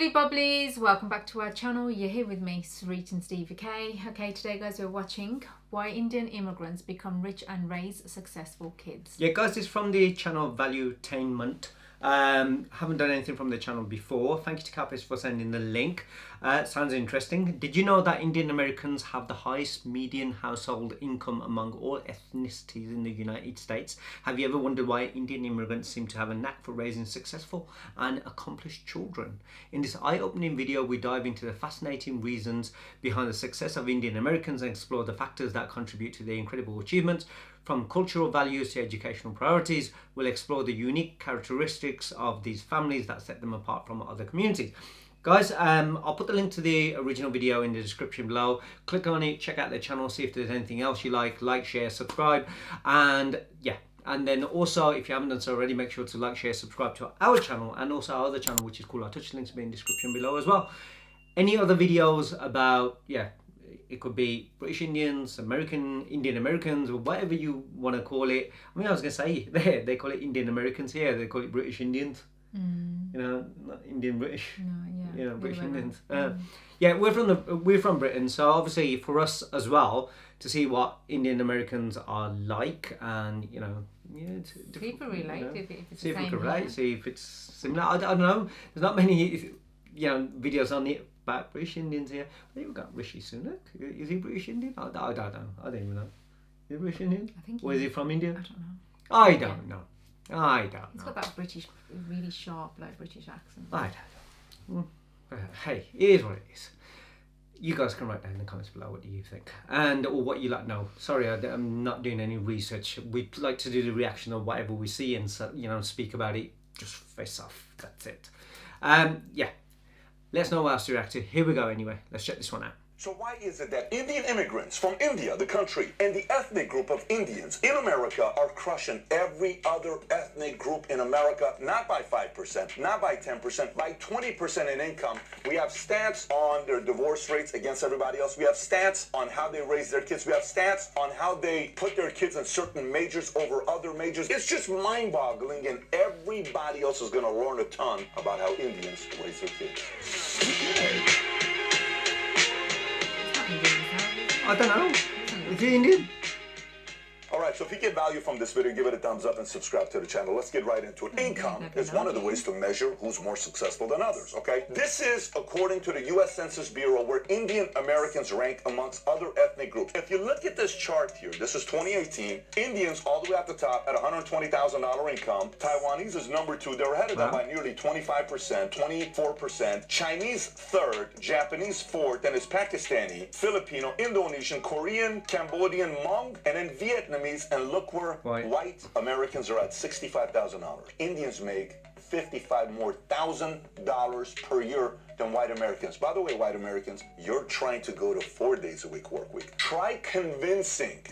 Lovely bubblies, welcome back to our channel. You're here with me, Sarit and Steve. Okay, today guys we're watching why Indian immigrants become rich and raise successful kids. Yeah guys, it's from the channel Valuetainment. Haven't done anything from the channel before. Thank you to Capis for sending the link. Sounds interesting. Did you know that Indian Americans have the highest median household income among all ethnicities in the United States? Have you ever wondered why Indian immigrants seem to have a knack for raising successful and accomplished children? In this eye-opening video, we dive into the fascinating reasons behind the success of Indian Americans and explore the factors that contribute to their incredible achievements. From cultural values to educational priorities, we'll explore the unique characteristics of these families that set them apart from other communities. Guys, I'll put the link to the original video in the description below. Click on it, check out the channel, see if there's anything else you like, share, subscribe, and yeah. And then also, if you haven't done so already, make sure to like, share, subscribe to our channel and also our other channel, which is called Our Touch. Links will be in the description below as well. Any other videos about, it could be British Indians, Indian Americans, or whatever you want to call it. I mean, I was going to say, they call it Indian Americans here, they call it British Indians. You know, not Indian British. No, you know, British Indians. Yeah, we're from Britain, so obviously for us as well to see what Indian Americans are like, and you know, see if we relate, if it's see the if we same can relate, here. see if it's similar. I don't know. There's not many, videos on it about British Indians here. I think we've got Rishi Sunak. Is he British Indian? I don't know. I don't even know. Is he British Indian? I think. Or is he from India? I don't know. I don't know. I don't know. He's got that British, really sharp, like British accent. I don't know. Hey, it is what it is. You guys can write down in the comments below what do you think, and or what you like. No, sorry, I'm not doing any research. We like to do the reaction of whatever we see and speak about it just face off. That's it. Yeah. Let's know what else to react to. Here we go anyway. Let's check this one out. So why is it that Indian immigrants from India, the country, and the ethnic group of Indians in America are crushing every other ethnic group in America, not by 5%, not by 10%, by 20% in income? We have stats on their divorce rates against everybody else. We have stats on how they raise their kids. We have stats on how they put their kids in certain majors over other majors. It's just mind-boggling, and everybody else is going to learn a ton about how Indians raise their kids. I don't know. Is he Indian? All right, so if you get value from this video, give it a thumbs up and subscribe to the channel. Let's get right into it. Income is one of the ways to measure who's more successful than others, okay? This is according to the U.S. Census Bureau, where Indian Americans rank amongst other ethnic groups. If you look at this chart here, this is 2018. Indians all the way at the top at $120,000 income. Taiwanese is number 2. They're ahead of them by nearly 25%, 24%. Chinese third, Japanese fourth, then is Pakistani, Filipino, Indonesian, Korean, Cambodian, Hmong, and then Vietnamese. And look where white Americans are at $65,000. Indians make $55,000 more per year than white Americans. By the way, white Americans, you're trying to go to 4 days a week work week. Try convincing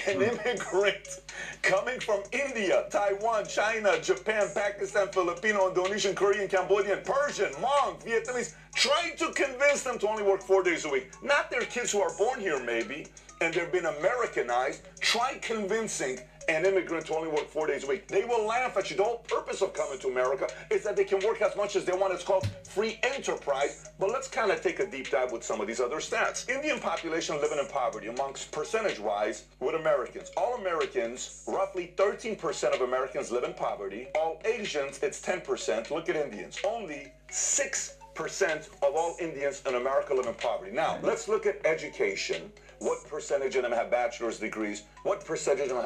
an immigrant coming from India, Taiwan, China, Japan, Pakistan, Filipino, Indonesian, Korean, Cambodian, Persian, Hmong, Vietnamese. Try to convince them to only work 4 days a week. Not their kids who are born here, maybe, and they've been Americanized. Try convincing an immigrant to only work 4 days a week. They will laugh at you. The whole purpose of coming to America is that they can work as much as they want. It's called free enterprise. But let's kind of take a deep dive with some of these other stats. Indian population living in poverty amongst percentage-wise with Americans. All Americans, roughly 13% of Americans live in poverty. All Asians, it's 10%. Look at Indians. Only 6% of all Indians in America live in poverty. Now, let's look at education. What percentage of them have bachelor's degrees? What percentage of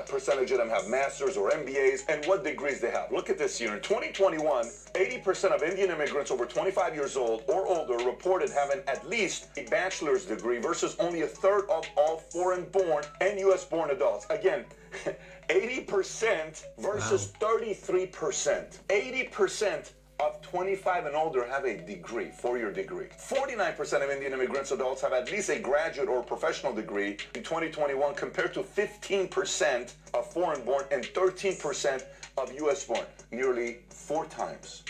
them have master's or MBAs? And what degrees they have? Look at this year. In 2021, 80% of Indian immigrants over 25 years old or older reported having at least a bachelor's degree versus only a third of all foreign-born and U.S.-born adults. Again, 80% versus 33%. 80% of 25 and older have a degree, 4-year degree. 49% of Indian immigrants adults have at least a graduate or professional degree in 2021 compared to 15% of foreign-born and 13% of U.S.-born. Nearly 4 times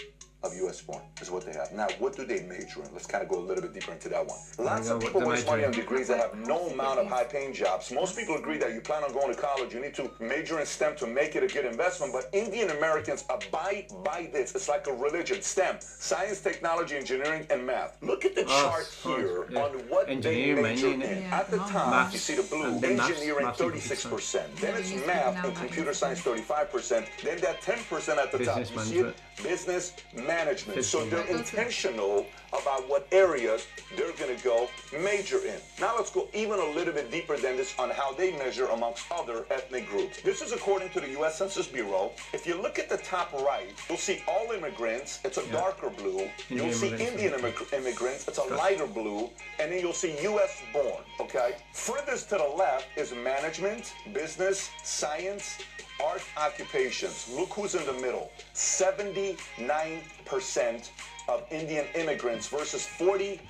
of U.S. born is what they have. Now, what do they major in? Let's kind of go a little bit deeper into that one. Lots of people waste money on degrees that have no amount of high-paying jobs. Most people agree that you plan on going to college, you need to major in STEM to make it a good investment, but Indian Americans abide by this. It's like a religion. STEM, science, technology, engineering, and math. Look at the chart here on what they major in. At the top, you see the blue, engineering 36%. Then it's math and computer science 35%. Then that 10% at the top, you see it? Business management. So they're intentional about what areas they're going to go major in. Now let's go even a little bit deeper than this on how they measure amongst other ethnic groups. This is according to the U.S. Census Bureau. If you look at the top right, you'll see all immigrants. It's a darker blue. You'll see Indian immigrants. It's a lighter blue. And then you'll see U.S. born, okay? Furthest to the left is management, business, science, art occupations. Look who's in the middle. 79% of Indian immigrants versus 43%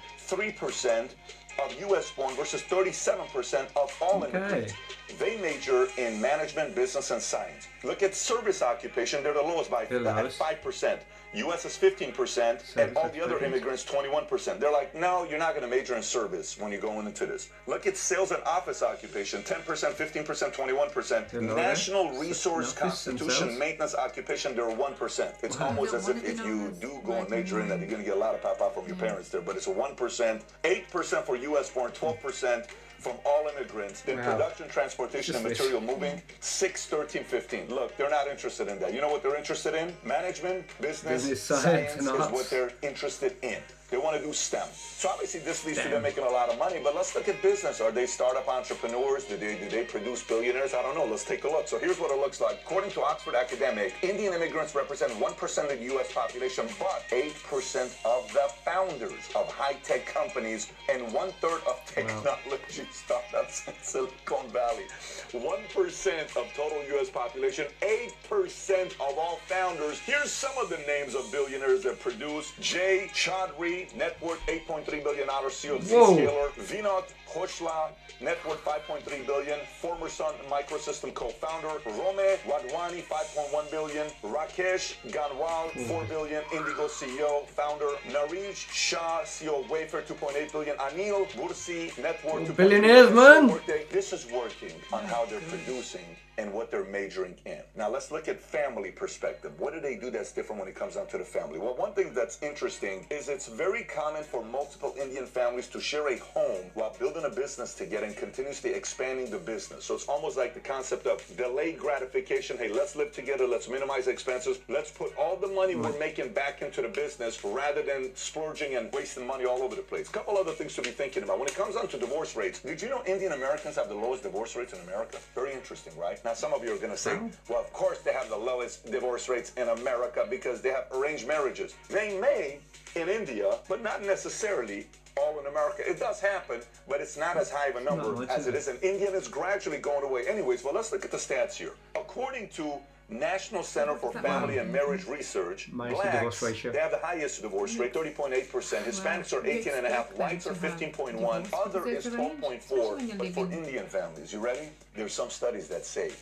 of U.S. born versus 37% of all immigrants. They major in management, business, and science. Look at service occupation. They're the lowest by 5%. U.S. is 15%, and all the other immigrants 21%. They're like, no, you're not going to major in service when you're going into this. Look at sales and office occupation, 10%, 15%, 21%. National resource constitution maintenance occupation, they're 1%. It's almost as if you do go and major in that, you're going to get a lot of pop-out from your parents there, but it's a 1%, 8% for U.S. born, 12% from all immigrants. Then production, transportation, and material moving, 6, 13, 15. Look, they're not interested in that. You know what they're interested in? Management, business, science is what they're interested in. They want to do STEM. So obviously this leads to them making a lot of money, but let's look at business. Are they startup entrepreneurs? Do they produce billionaires? I don't know. Let's take a look. So here's what it looks like. According to Oxford Academic, Indian immigrants represent 1% of the U.S. population, but 8% of the founders of high-tech companies and 1/3 of technology startups in Silicon Valley. 1% of total U.S. population, 8% of all founders. Here's some of the names of billionaires that produce. Jay Chaudhry, net worth $8.3 billion, CEO of Zscaler. Vinod Khosla, net worth $5.3 billion, former Sun Microsystem co-founder. Rome Wadhwani, $5.1 billion. Rakesh Ganwal, $4 billion, Indigo CEO, founder. Naresh Shah, CEO of Wayfair, $2.8 billion. Anil Bursi, net worth $2.3 billionaires, man. This is working on how they're producing and what they're majoring in. Now let's look at family perspective. What do they do that's different when it comes down to the family? Well, one thing that's interesting is it's very common for multiple Indian families to share a home while building a business together and continuously expanding the business. So it's almost like the concept of delayed gratification. Hey, let's live together, let's minimize expenses, let's put all the money we're making back into the business rather than splurging and wasting money all over the place. A couple other things to be thinking about. When it comes down to divorce rates, did you know Indian Americans have the lowest divorce rates in America? Very interesting, right? Now, some of you are going to say, well, of course they have the lowest divorce rates in America because they have arranged marriages. They may in India, but not necessarily all in America. It does happen, but it's not as high of a number as it is in India, and it's gradually going away. Anyways, well, let's look at the stats here. According to National Center for Family and Marriage Research, blacks, they have the highest divorce rate, 30.8%. Hispanics are 18.5%. Whites are 15.1%. Other is 12.4%. But for Indian families, you ready? There's some studies that say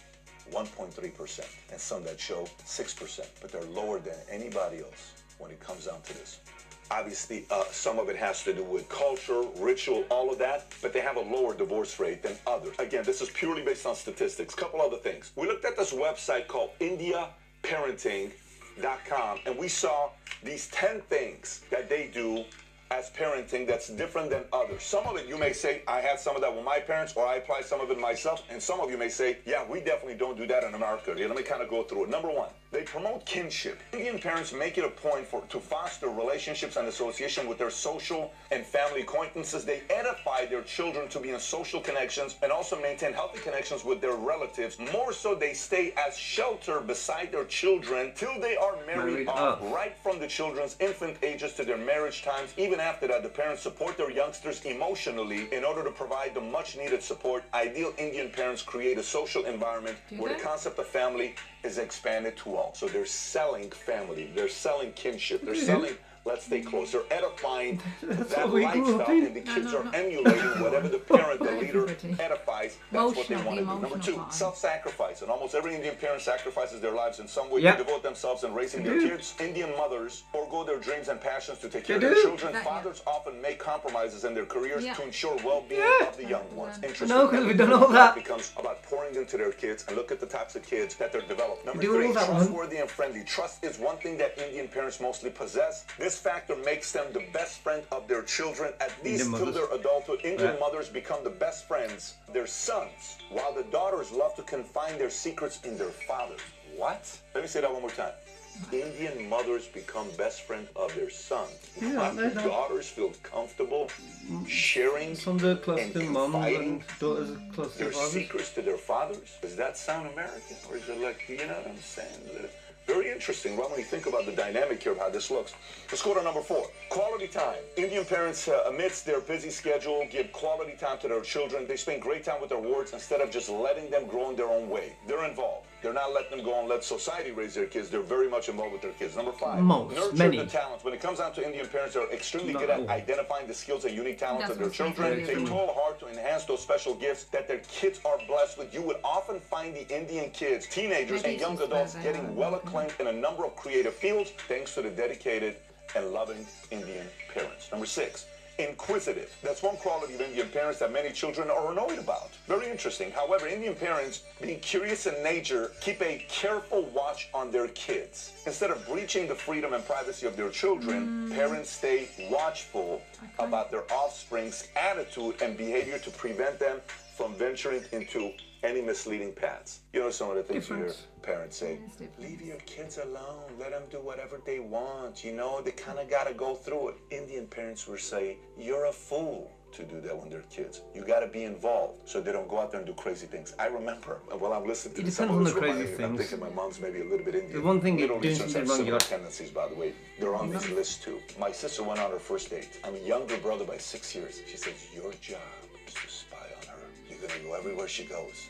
1.3% and some that show 6%, but they're lower than anybody else when it comes down to this. Obviously, some of it has to do with culture, ritual, all of that, but they have a lower divorce rate than others. Again, this is purely based on statistics. Couple other things. We looked at this website called IndiaParenting.com, and we saw these 10 things that they do as parenting that's different than others. Some of it you may say, I had some of that with my parents, or I apply some of it myself, and some of you may say, yeah, we definitely don't do that in America. Yeah, let me kind of go through it. Number one, they promote kinship. Indian parents make it a point to foster relationships and association with their social and family acquaintances. They edify their children to be in social connections and also maintain healthy connections with their relatives. More so, they stay as shelter beside their children till they are married off, right from the children's infant ages to their marriage times. Even after that, the parents support their youngsters emotionally in order to provide the much needed support. Ideal Indian parents create a social environment where the concept of family is expanded to all. So they're selling family, they're selling kinship, they're selling let's stay close. They're edifying That's that what we grew up lifestyle, in. and the kids no, are no. emulating whatever the parent, the leader, Everybody. edifies. That's what they Emotional, want to do. the Number emotional two, part. self-sacrifice. And almost every Indian parent sacrifices their lives in some way Yeah. to devote themselves in raising their do. kids. Indian mothers forego their dreams and passions to take care They of their do. children. That, yeah. Fathers often make compromises in their careers Yeah. to ensure well-being Yeah. of the young ones. I Interesting. know, 'cause Every we've done all parent's that. life becomes about pouring into their kids, and look at the types of kids that they're developing. Number do three, all that one. trustworthy and friendly. Trust is one thing that Indian parents mostly possess. This factor makes them the best friend of their children, at least Indian till mothers. their adulthood. Indian Yeah. mothers become the best friends of their sons, while the daughters love to confine their secrets in their fathers. What? Let me say that one more time. Indian mothers become best friends of their sons. Yeah, while I know the that. daughters feel comfortable sharing Some are close and to mum confiding and daughters are close to their fathers. secrets to their fathers. Does that sound American? Or is it like, you know what I'm saying? Very interesting, right? When you think about the dynamic here of how this looks. Let's go to number 4. Quality time. Indian parents, amidst their busy schedule, give quality time to their children. They spend great time with their wards instead of just letting them grow in their own way. They're involved. They're not letting them go and let society raise their kids. They're very much involved with their kids. Number 5. Nurture Many. the talents. When it comes down to Indian parents, they're extremely Not good at all. identifying the skills and unique talents That's of their what's my children. favorite. They toil hard to enhance those special gifts that their kids are blessed with. You would often find the Indian kids, teenagers, Maybe and young it's just adults where they getting are, well okay. acclaimed in a number of creative fields thanks to the dedicated and loving Indian parents. Number 6. Inquisitive. That's one quality of Indian parents that many children are annoyed about. Very interesting. However, Indian parents, being curious in nature, keep a careful watch on their kids. Instead of breaching the freedom and privacy of their children, parents stay watchful about their offspring's attitude and behavior to prevent them from venturing into any misleading paths. You know some of the things you hear parents say, It's different. leave your kids alone, let them do whatever they want, you know, they kind of got to go through it. Indian parents will say, you're a fool to do that when they're kids. You got to be involved so they don't go out there and do crazy things. I remember while I'm listening to It this, depends some on of the this crazy reminded me, I'm things. thinking my mom's maybe a little bit Indian. The one thing Middle doing Easterns something have wrong, you similar got- tendencies, by the way. They're on these lists too. My sister went on her first date. I'm a younger brother by 6 years. She says, your job is to spy on her. You're going to go everywhere she goes.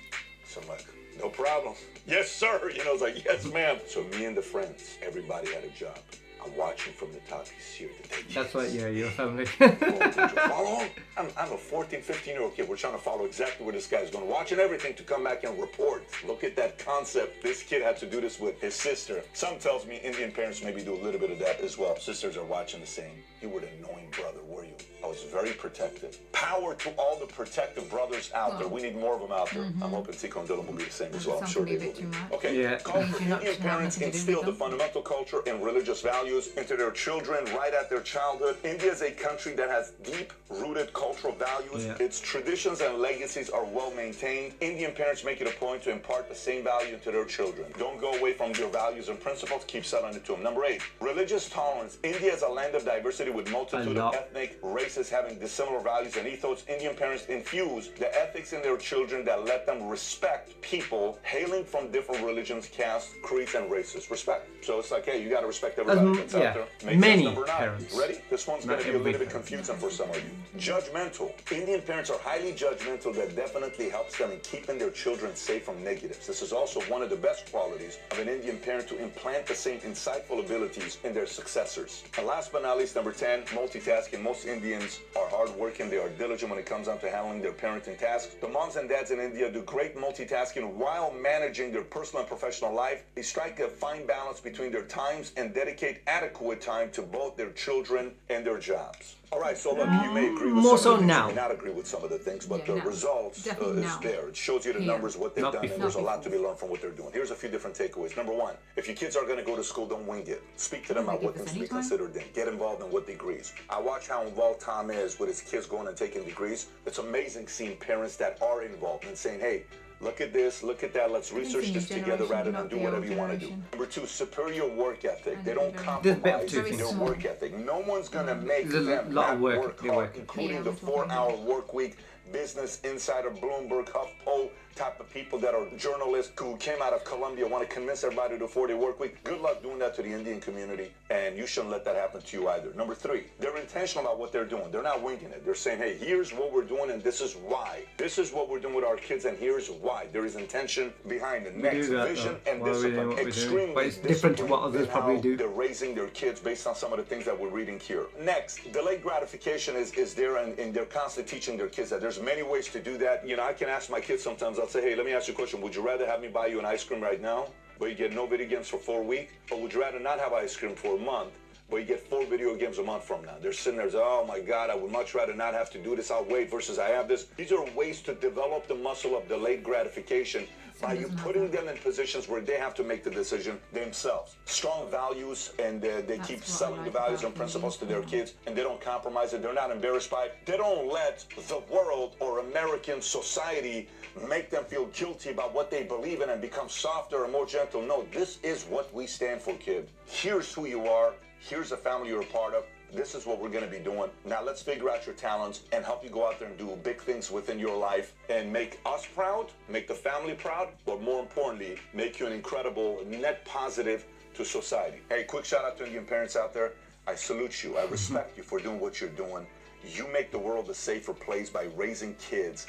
So I'm like, no problem. Yes, sir. You know, it's like, yes, ma'am. So me and the friends, everybody had a job. I'm watching from the top. He's here today. That's why, yeah, your family. Follow him. I'm a 14, 15-year-old kid. We're trying to follow exactly where this guy's going. Watching everything to come back and report. Look at that concept. This kid had to do this with his sister. Some tells me Indian parents maybe do a little bit of that as well. Sisters are watching the same. You were the annoying brother, were you? I was very protective. Power to all the protective brothers out there. We need more of them out there. I'm hoping Tico and Dylan will be the same as well. I'm Some sure can be they a will bit too much. Okay. Yeah. Culture. Maybe not Indian to have parents nothing to do instill with the them. fundamental culture and religious values into their children right at their childhood. India is a country that has deep-rooted cultural values. Yeah. Its traditions and legacies are well maintained. Indian parents make it a point to impart the same value to their children. Don't go away from your values and principles. Keep selling it to them. Number 8, religious tolerance. India is a land of diversity with multitude of ethnic races having dissimilar values and ethos. Indian parents infuse the ethics in their children that let them respect people hailing from different religions, castes, creeds, and races. Respect. So it's like, hey, you got to respect everybody that's yeah, out there. Makes many sense. Number 9. parents. Ready? This one's going Not to be a little every bit parent. confusing for some of you. Judgmental. Indian parents are highly judgmental. That definitely helps them in keeping their children safe from negatives. This is also one of the best qualities of an Indian parent to implant the same insightful abilities in their successors. And last but not least, number 10, multitasking. Most Indians are hardworking. They are diligent when it comes down to handling their parenting tasks. The moms and dads in India do great multitasking while managing their personal and professional life. They strike a fine balance between their times and dedicate adequate time to both their children and their jobs. All right, so look, you may agree with More some so of the things, now. you may not agree with some of the things, but Yeah, the now. results Definitely is now. there. It shows you the Yeah. numbers, what they've Not done, before. and there's a Not lot to be learned from what they're doing. Here's a few different takeaways. Number 1, if your kids are going to go to school, don't wing it. Speak to them Yeah, about they what give needs us to be any time. considered then. Get involved in what degrees. I watch how involved Tom is with his kids going and taking degrees. It's amazing seeing parents that are involved and saying, hey, look at this, look at that, let's research the new this together generation, rather than not do the whatever old you want to do. generation. Number 2, superior work ethic. They don't Very- There's a bit of compromise two their things. work ethic. No one's going to make There's a them lot of not work work they hard, work. including Yeah, the we're talking 4-hour work week. Business Insider, Bloomberg, HuffPo type of people that are journalists who came out of Columbia, want to convince everybody to do a 4-day work week. Good luck doing that to the Indian community, and you shouldn't let that happen to you either. Number 3, they're intentional about what they're doing. They're not winging it. They're saying, hey, here's what we're doing, and this is why. This is what we're doing with our kids, and here's why. There is intention behind it. Next, vision and discipline. Extremely but it's different to what others probably do. They're raising their kids based on some of the things that we're reading here. Next, delayed gratification is there, and they're constantly teaching their kids that there's many ways to do that. You know, I can ask my kids sometimes, I'll say, hey, let me ask you a question. Would you rather have me buy you an ice cream right now, but you get no video games for 4 weeks? Or would you rather not have ice cream for a month, but you get 4 video games a month from now? They're sitting there saying, oh my God, I would much rather not have to do this. I'll wait versus I have this. These are ways to develop the muscle of delayed gratification by you putting them in positions where they have to make the decision themselves. Strong values, and they keep selling the values and principles to their kids, and they don't compromise it. They're not embarrassed by it. They don't let the world or American society make them feel guilty about what they believe in and become softer and more gentle. No, this is what we stand for, kid. Here's who you are. Here's the family you're a part of. This is what we're going to be doing. Now let's figure out your talents and help you go out there and do big things within your life and make us proud, make the family proud, but more importantly, make you an incredible net positive to society. Hey, quick shout out to Indian parents out there. I salute you. I respect you for doing what you're doing. You make the world a safer place by raising kids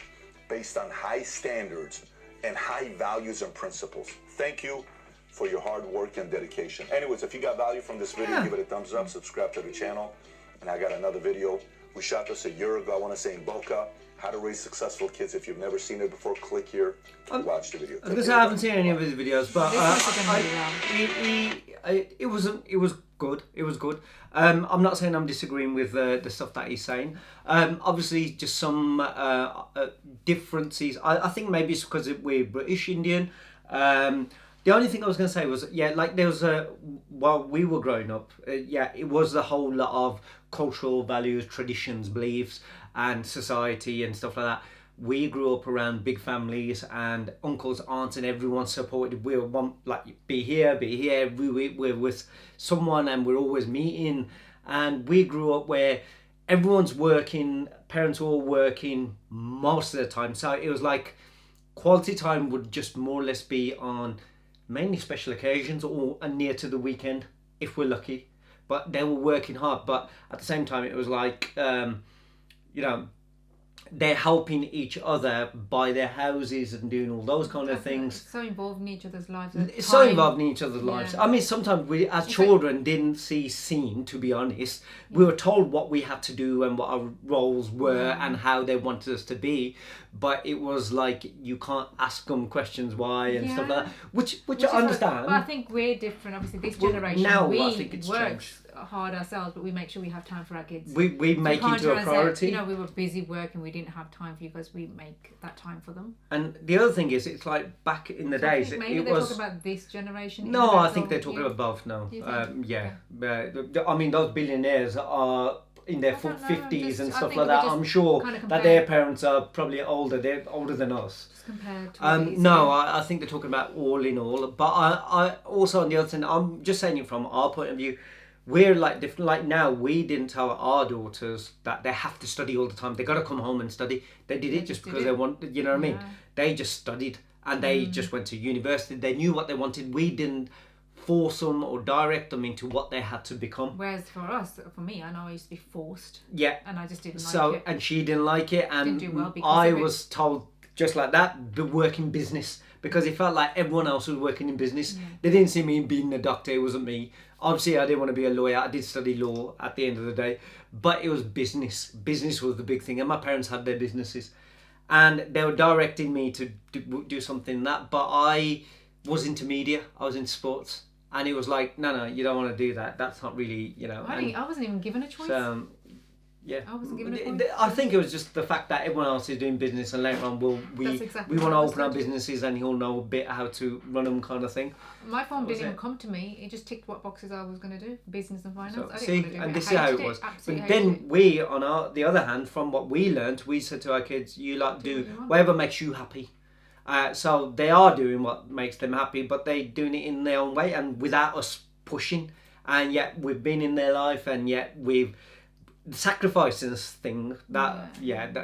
based on high standards and high values and principles. Thank you for your hard work and dedication. Anyways, if you got value from this video, give it a thumbs up, subscribe to the channel. And I got another video. We shot this a year ago, I want to say in Boca. How to raise successful kids. If you've never seen it before, click here to watch the video. Because I haven't seen any of his videos, but it was good. It was good. I'm not saying I'm disagreeing with the stuff that he's saying. Obviously, just some differences. I think maybe it's because we're British Indian. The only thing I was going to say was, yeah, like there was while we were growing up, it was a whole lot of cultural values, traditions, beliefs, and society and stuff like that. We grew up around big families and uncles, aunts, and everyone supported. We want be here. We're with someone, and we're always meeting. And we grew up where everyone's working, parents were all working most of the time. So it was like quality time would just more or less be on mainly special occasions or near to the weekend if we're lucky, but they were working hard. But at the same time, it was like they're helping each other buy their houses and doing all those kind of things. So involved in each other's lives. It's so involved in each other's lives. I mean, sometimes we as children didn't see seen, to be honest. We were told what we had to do and what our roles were and how they wanted us to be, but it was like you can't ask them questions why and stuff like that, which I understand. But I think we're different. Obviously, this generation, now we I think it's work changed. hard ourselves, but we make sure we have time for our kids. We make it to a priority. We were busy working, we didn't have time for you guys. We make that time for them. And the other thing is, it's like back in the days, maybe they're talking about this generation. No, I think they're talking about both now. I mean, those billionaires are in their 50s and stuff like that. I'm sure that their parents are probably older. They're older than us. Just compared to no, I think they're talking about all in all. But I also, on the other thing, I'm just saying it from our point of view. We're like different. Like now, we didn't tell our daughters that they have to study all the time. They got to come home and study. They did it just because they wanted. You know what I mean? They just studied and they just went to university. They knew what they wanted. We didn't force them or direct them into what they had to become. Whereas for us, for me, I know I used to be forced. Yeah. And I just didn't like it. And she didn't like it, and didn't do well I was told just like that, the work in business, because it felt like everyone else was working in business. They didn't see me being a doctor. It wasn't me. Obviously, I didn't want to be a lawyer. I did study law at the end of the day, but it was business. Business was the big thing, and my parents had their businesses, and they were directing me to do something that. But I was into media. I was into sports, and it was like, no, you don't want to do that. That's not really, I wasn't even given a choice. Yeah, I wasn't given a choice. I think it was just the fact that everyone else is doing business, and later on we want to open our businesses, and he'll know a bit how to run them, kind of thing. My phone didn't even come to me. It just ticked what boxes I was going to do, business and finance. So, I didn't want to do and it. this is how it was. But then we, on the other hand, from what we learnt, we said to our kids, you do whatever makes you happy. So they are doing what makes them happy, but they're doing it in their own way and without us pushing. And yet we've been in their life, and yet we've sacrifices thing that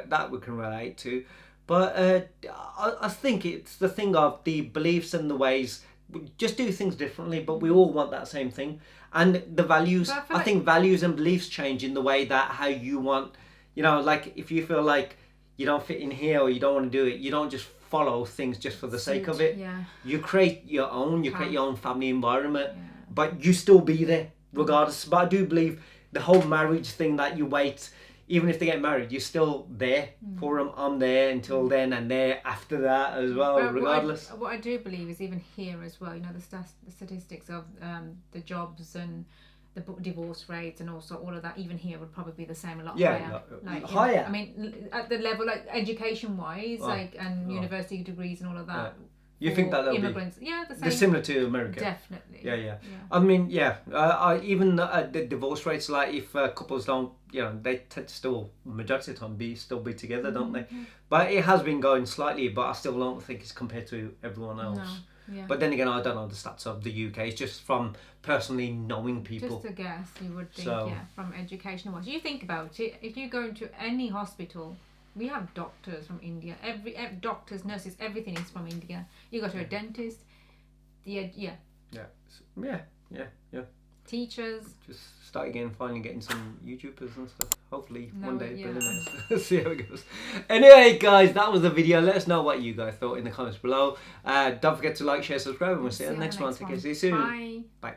that we can relate to. But I think it's the thing of the beliefs and the ways. We just do things differently, but we all want that same thing. And the values, I think values and beliefs change in the way that how you want, you know, like if you feel like you don't fit in here or you don't want to do it, you don't just follow things just for the sake of it. Yeah. You create your own, create your own family environment, but you still be there regardless. But I do believe the whole marriage thing that you wait, even if they get married, you're still there for them. I'm there until then and there after that as well, regardless. What I do believe is even here as well, you know, the statistics of the jobs and the divorce rates and also all of that, even here would probably be the same, a lot higher. Higher. Know, I mean, at the level, like education-wise, and university degrees and all of that. You think that immigrants? The same. They're similar to America. Definitely. Yeah. I mean, I even the divorce rates, like if couples don't, you know, they tend to still majority of the time still be together, don't they? But it has been going slightly, but I still don't think it's compared to everyone else. No. Yeah. But then again, I don't know the stats of the UK. It's just from personally knowing people. Just a guess, you would think, from education wise. You think about it. If you go into any hospital, we have doctors from India. Every doctors, nurses, everything is from India. You go to a dentist. Yeah. Teachers. Just start again, finally getting some YouTubers and stuff. Hopefully one day, billionaires. See how it goes. Anyway, guys, that was the video. Let us know what you guys thought in the comments below. Don't forget to like, share, subscribe, and we'll see you in the next one. Take care. See you soon. Bye. Bye.